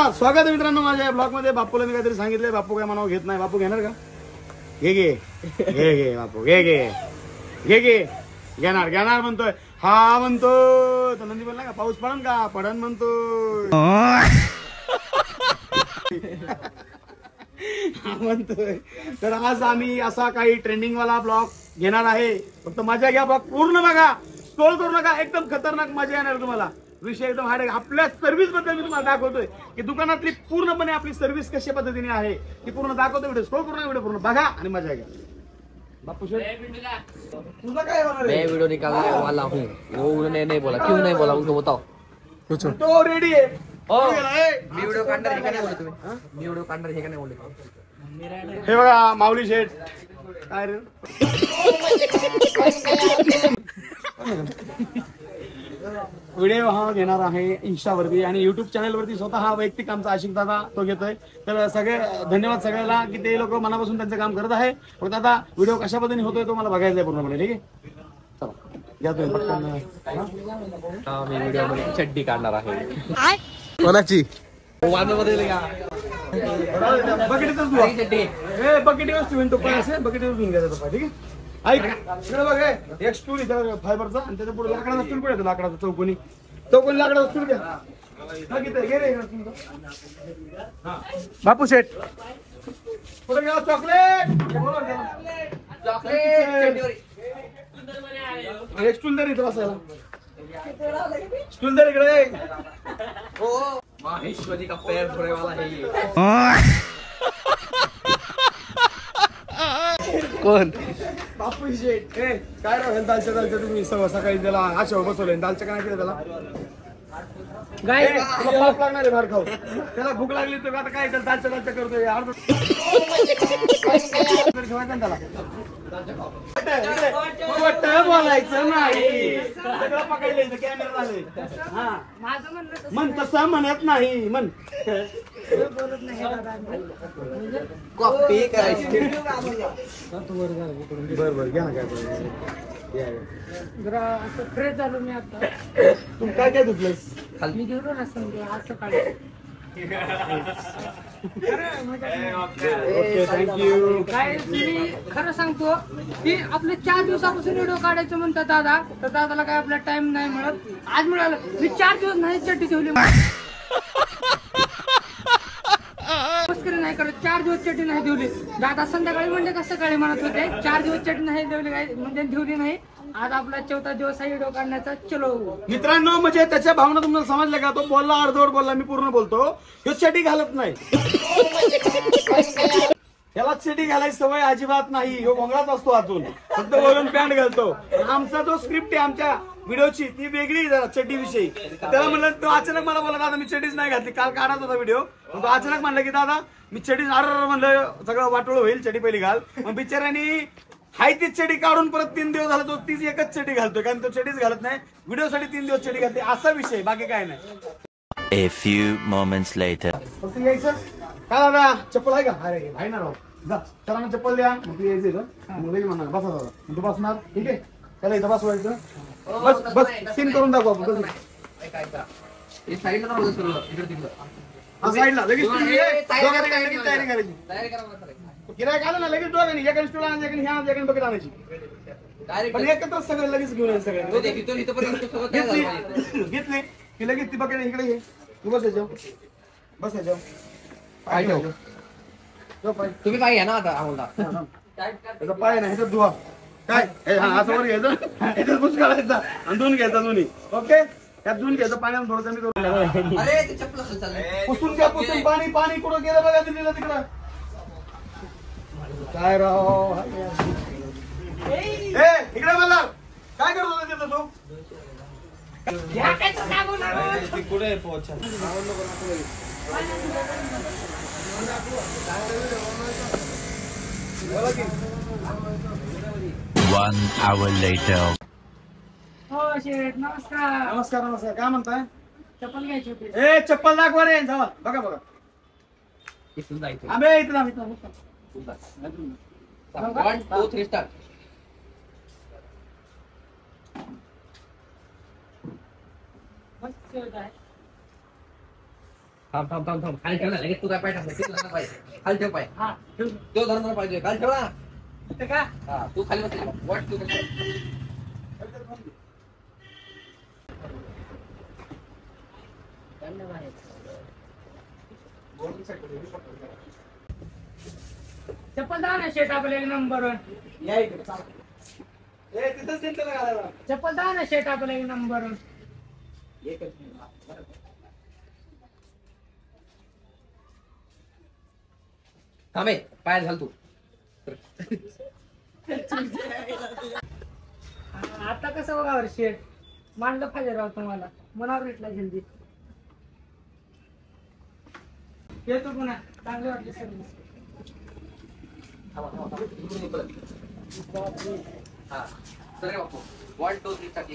चला स्वागत आहे मित्रांनो माझ्या ब्लॉग मध्ये. बापूला मी काहीतरी सांगितलंय, बापू काय म्हणावं घेत नाही. बापू घेणार का? घे घे घे घे बापू घे घे घे घे घेणार घेणार म्हणतोय. हा म्हणतो तर नंदी बोलला का पाऊस पडन का? पडन म्हणतोय म्हणतोय. तर आज आम्ही असा काही ट्रेंडिंग वाला ब्लॉग घेणार आहे. फक्त मजा घ्या, ब्लॉग पूर्ण बघा, स्क्रोल करू नका. एकदम खतरनाक मजा येणार तुम्हाला. विषय एकदम हार्ड आहे. आपल्या सर्व्हिस बद्दल मी तुम्हाला दाखवतोय की दुकानातली पूर्णपणे आपली सर्व्हिस कशा पद्धतीने आहे ती पूर्ण दाखवतो. व्हिडिओ स्क्रोल करू नका, व्हिडिओ पूर्ण बघा आणि मजा घ्या. बापू तुझा काय होणार? मैं वीडियो निकालने वाला हूँ. वो उन्होंने नहीं बोला. क्यों नहीं बोला उनको बताओ. तो रेडी आहे. मी व्हिडिओ काढणार हे का नाही बोलले तुम्ही? मी व्हिडिओ काढणार हे का नाही बोलले? हे बघा माऊली शेठ काय रे व्हिडिओ हा घेणार आहे इंस्टावरती आणि युट्यूब चॅनलवरती. स्वतः हा वैयक्तिक आमचा आशिक दादा तो घेतोय. तर सगळे धन्यवाद सगळ्याला की ते लोक मनापासून त्यांचं काम करत आहे. फक्त आता व्हिडिओ कशा पद्धतीने होतोय तो मला बघायचा आहे पूर्णपणे. ठीक आहे चला घ्या तुम्ही पटकन. मी व्हिडिओ मध्ये चड्डी काढणार आहे. कोणाची? बकेटीतच बकेटीवरच ठेवून तो पाय असेल. बकेटीवर घेऊन घ्यायचा तो पाय. ठीक आहे ऐक इकडे बघ. एक स्टूल इथं फायबरचा आणि त्याच्या पुढे लाकडाचा स्टूल पण येतो. लाकडाचा चौकोनी चौकोनी लाकडाचा स्टूल घ्या. बापू शेठ पुढे घ्या. चॉकलेट एक स्टूल दर इथं बसायला. स्टूल दर इकडे. हो माहेश्वरी का पैर धोने वाला है ये. कोण? बापू शेठ काय राव दालच्या दालच्या तुम्ही सकाळी त्याला आशा बसवले. दालच्या काय केलं त्याला? पाप लागणार आहे भार खाऊ. त्याला भूक लागली तर आता काय त्याला दालच्या दालच्या करतोय. त्याला बोलायचं नाही. सगळं पकडलं कॅमेरा झाले. मन तसं म्हणत नाही. मन कॉपी करायची. बरोबर घ्या ना काय जरा असं फ्रेश झालो मी आता. तू काय काय धुतलंस? मी घेऊन असं आज सकाळी. Okay thank you. काय मी खरं सांगतो की आपले 4 दिवसापासून व्हिडिओ काढायचं म्हणतात दादा. तर दादाला काय आपला टाइम नाही मिळत. आज मिळालं. मी 4 दिवस नाही चड्डी ठेवली. मस्करी नाही करत. 4 दिवस चड्डी नाही ठेवली. दादा संध्याकाळी म्हणजे का सकाळी म्हणत होते 4 दिवस चड्डी नाही ठेवली. काय म्हणजे ठेवली नाही. आज आपला 4था दिवस आहे व्हिडिओ काढण्याचा. चलो मित्रांनो म्हणजे त्याच्या भावना तुम्हाला समजल्या का? तो बोलला अर्धवट बोलला. मी पूर्ण बोलतो. ह्यो चड्डी घालत नाही. याला चड्डी घालायची सवय अजिबात नाही. ह्यो भोंगळाच असतो आतून. फक्त वरून पॅन्ट घालतो. आमचा जो स्क्रिप्ट आहे आमच्या व्हिडिओची ती वेगळी जरा चड्डी विषयी. त्याला म्हणलं तो अचानक मला बोला दादा मी चड्डीच नाही घातली. काल काढायचा होता व्हिडिओ. तो अचानक म्हणलं की दादा मी चड्डी म्हणलं सगळं वाटोळ होईल. चड्डी पहिली घाल. मग बिचाऱ्यानी हाय तीच चड्डी काढून परत 3 दिवस झाला तो तीच एकच चड्डी घालतोय. कारण तो चड्डीच घालत नाही. व्हिडिओ साठी 3 दिवस चड्डी घालते. असा विषय बाकी काय नाही. A few moments later. फक्त यायचं काय दादा चप्पल आहे का? अरे आहे ना राव. जा त्याला चप्पल द्या. मग तू यायचं इथं. मग लगेच म्हणणार बसा दादा. मग तू बसणार. ठीक आहे त्याला इथं बसवायचं. बस बस सीन करून दाखव आपण. साईडला साईडला लगेच तयारी करायची. गिरायक आलं ना लगेच दोघांनी एकाने स्टूल आणायचं एकाने ह्या एकाने बकेट आणायची. पण एकत्र सगळं लगेच घेऊन यायचं सगळ्यांनी. घेतली की लगेच ती बकेट इकडे घे. तू बसायचं बसायचं पाय ठेव. तुम्ही काय घ्या ना आता आम्हाला. त्याचा पाय नाही ह्याच्यात धुवा. काय असं वर घ्यायचं ह्याच्यात पुस काढायचा आणि धुवून घ्यायचा दोन्ही. ओके त्यात धुवून घ्यायचं पाण्यात थोडं कमी करून. अरे ते चप्पल चाललंय. पुसून घ्या. पुसून पाणी पाणी कुठं गेलं बघा दिल्लीला तिकडं. काय राव इकडे मला काय करत होता तिथं तू? कुठे पोहोचा? 1 hour later. हो शेठ नमस्कार. नमस्कार नमस्कार. काय म्हणताय? चप्पल घ्यायची होती. चप्पल दाखवा रे. जावा बघा बघा. आम्ही इथं 1 2 3 स्टार्ट. थांब थांब थांब थांब खाली ठेव ना लगेच तू काय पाय टाकलं ते धरणार पाहिजे खाली ठेव पाय हा ठेव. तो धरणार पाहिजे खाली ठेव ना इथं का हा तू खाली बस वाट तू चप्पल दा ना शेट आपल्या एक नंबर वन. या इकडे चला. ए तिथंच देईल त्याला घालायला. चप्पल दा ना शेट आपल्या एक नंबर वन. थांबे पाय घाल तू आता कसं बघा शेट मांडलं पाहिजे राव तुम्हाला मनावर भेटला जल्दी. येतो पुन्हा चांगले वाटले सर्विस. हा सर बापू 1 2 3 टाक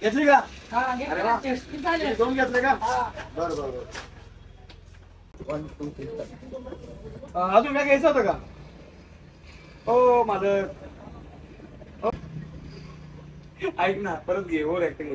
घेतली का हा घेतलं टेस्ट किती झाले? दोन घेतले का हा. बरं बरं बरं 1 2 3 टाक अजून काय घ्यायचं होतं का हो माझं हो. ऐक ना परत घे ओव्हर ऍक्टिंग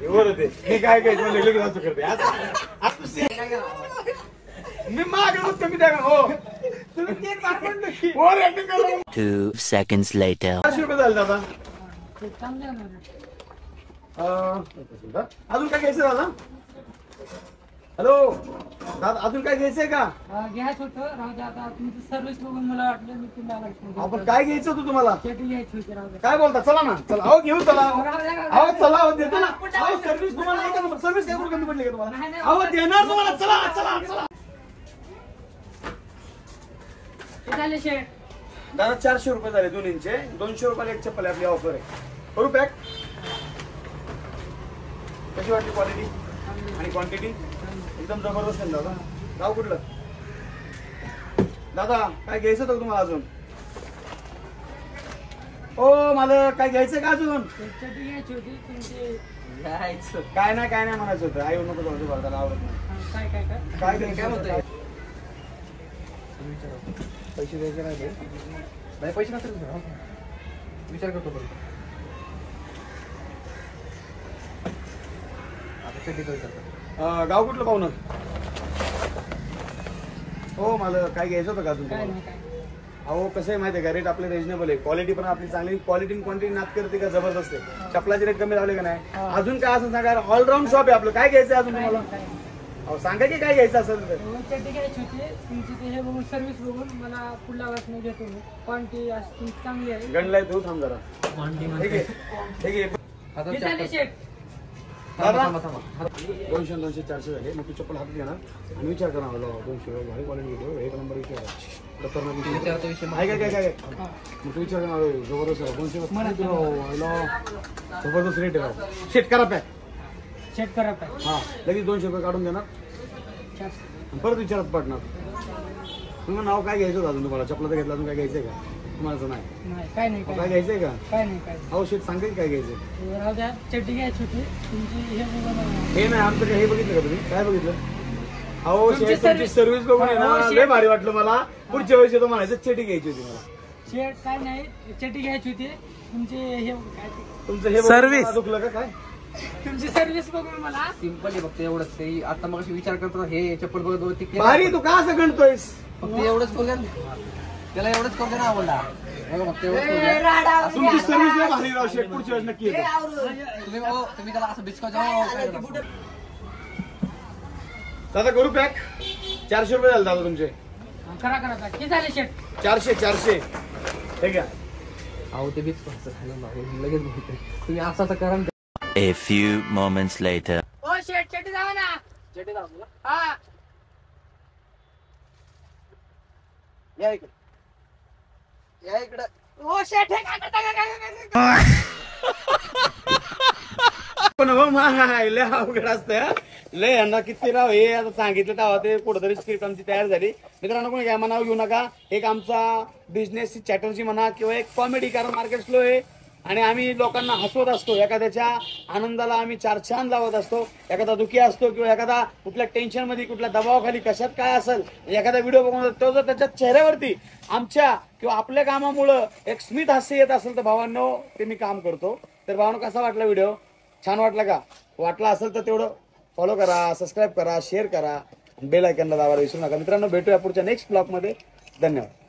ओव्हर होते मी काय काय लगेच असं करते मी मागं कमी द्या का हो तुम्ही तीन मार म्हणलं ओव्हर ऍक्टिंग करू 2 seconds later. 400 रुपये झाले दादा ते चांगले आहे ना. अजून काय घ्यायचं दादा हॅलो दादा अजून काय घ्यायचंय का घ्यायचं होतं राहू द्या आता तुमची सर्व्हिस बघून मला वाटलं मी तुम्हाला आपण काय घ्यायचं होतं तुम्हाला चेटी घ्यायची होती राहू द्या. काय बोलता चला ना चला अहो घेऊ चला राहू द्या, राहू द्या. अहो चला अहो देतो ना अहो सर्व्हिस तुम्हाला नाही का सर्व्हिस काय कमी पडली का तुम्हाला नाही, नाही. अहो देणार तुम्हाला चला चला चला किती झाले शेट? दादा 400 रुपये झाले दोन्हींचे 200 रुपयाला एक चप्पल आहे आपली ऑफर आहे करू पॅक कशी वाटली क्वालिटी आणि क्वांटिटी एकदम जबरदस्त आहे दादा गाव कुठलं दादा काय घ्यायचं होतं तुम्हाला अजून ओ मला काय घ्यायचं का अजून चेटी घ्यायची होती तुमची. काय नाही म्हणायचं होतं आई नको जाऊ दे त्याला आवडत नाही काय काय काय काय घ्यायचं काय म्हणतोय? होतं? पैसे द्यायचे नाही ते? नाही पैसे नसेल विचार करतो बरं आता चड्डीचा विचार कर गाव कुठलं पाहुणं हो मला काय घ्यायचं होतं का अजून काय तुम्हाला? नाही काय अहो कसं आहे माहिती आहे का रेट आपले रिजनेबल आहे क्वालिटी पण आपली चांगली क्वालिटी क्वांटिटी नात करते का जबरदस्त आहे चपलाचे रेट कमी झाले का नाही अजून काय असं सांगा ऑलराऊंड शॉप आहे आपलं काय घ्यायचं अजून तुम्हाला अहो सांगा की काय घ्यायचं असेल तर चेटी घ्यायची होती तुमची ते हे बघून सर्व्हिस बघून मला पुढल्या वाचून घेतो मी. क्वांटिटी अशी तुमची चांगली आहे. गणलाय तू थांब जरा ठीक आहे ठीक आहे आता किती झाले शेट? थांबा थांबा थांबा 200 200 400 झाले मग तू चप्पल हातात घेणार आणि विचार करणार 200 भारी क्वालिटी घेतो एक नंबर विचार विचारतो विषय काय काय काय काय मग तू विचार करणार जबरदस्त आहे 200 जबरदस्त रेट आहे राव शेट करा पॅक चेक करा काय हा लगेच 200 रुपये काढून देणार 400. आणि परत विचारत पडणार तुम्हाला नाव काय घ्यायचं होतं अजून तुम्हाला चपलाचं घेतलं अजून काय घ्यायचंय का तुम्हाला नाही नाही काय नाही काय काय घ्यायचंय का काय नाही काय अहो शेट सांगा की काय घ्यायचंय राहू द्या चेटी घ्यायची होती तुमची हे बघून हे नाही आमचं हे बघितलं का तुम्ही काय बघितलं अहो तुमची शेट तुमची सर्विस- सर्व्हिस बघून आहे हो, ना शेट. लय भारी वाटलं मला पुढच्या वेळेस येतो म्हणायचं चेटी घ्यायची होती मला शेट काय नाही चेटी घ्यायची होती तुमची हे काय ते- तुमचं हे Service. बघून दुखलं का काय तुमची सर्व्हिस बघून मला सिंपल आहे फक्त एवढंच ते आता मग विचार करतो हे चप्पल बघत बघत ते केलं. भारी तू का असं गणतोयस फक्त एवढंच करू द्या ना. त्याला एवढंच करू द्या ना आवडला फक्त एवढंच करू द्या. तुमची सर्व्हिस लय भारी राव शेट पुढच्या वेळेस नक्की येतो तुम्ही त्याला असं बिस्कॉट जाऊ दादा करू पॅक 400 रुपये झाले दादा तुमचे करा करा काय किती झाले शेट? 400 ठीक आहे अहो ते बिस्कॉट लगेच बघितलं तुम्ही असं असं करा ना. A few moments later. ओ शेट चेटी जावा ना चड्डी जाऊ तुला. हा या इकडे या इकडे ओ शेट हे काय पण हो लय अवघड असतं लय यांना किती राव हे आता सांगितलं तेव्हा ते कुठेतरी स्क्रिप्ट आमची तयार झाली मित्रांनो कोणी काय मनाव घेऊ नका एक आमचा बिझनेस चॅटर्जी म्हणा किंवा एक कॉमेडी कारण मार्केट स्लो आहे आणि आम्ही लोकांना हसवत असतो एखाद्याच्या आनंदाला आम्ही चार छान लावत असतो एखादा दुखी असतो किंवा एखादा कुठल्या टेन्शन मध्ये कुठल्या दबावाखाली कशात काय असेल एखादा व्हिडिओ बघून तो जर त्याच्या चेहऱ्यावरती आमच्या किंवा आपल्या कामामुळं एक स्मित हास्य येत असेल तर भावांनो ते मी काम करतो तर भावांनो कसा वाटला व्हिडिओ छान वाटलं का? वाटलं असेल तर तेवढं फॉलो करा, सबस्क्राईब करा, शेअर करा, बेल आयकॉनला दाबायला विसरू नका. मित्रांनो भेटूया पुढच्या नेक्स्ट ब्लॉग मध्ये. धन्यवाद.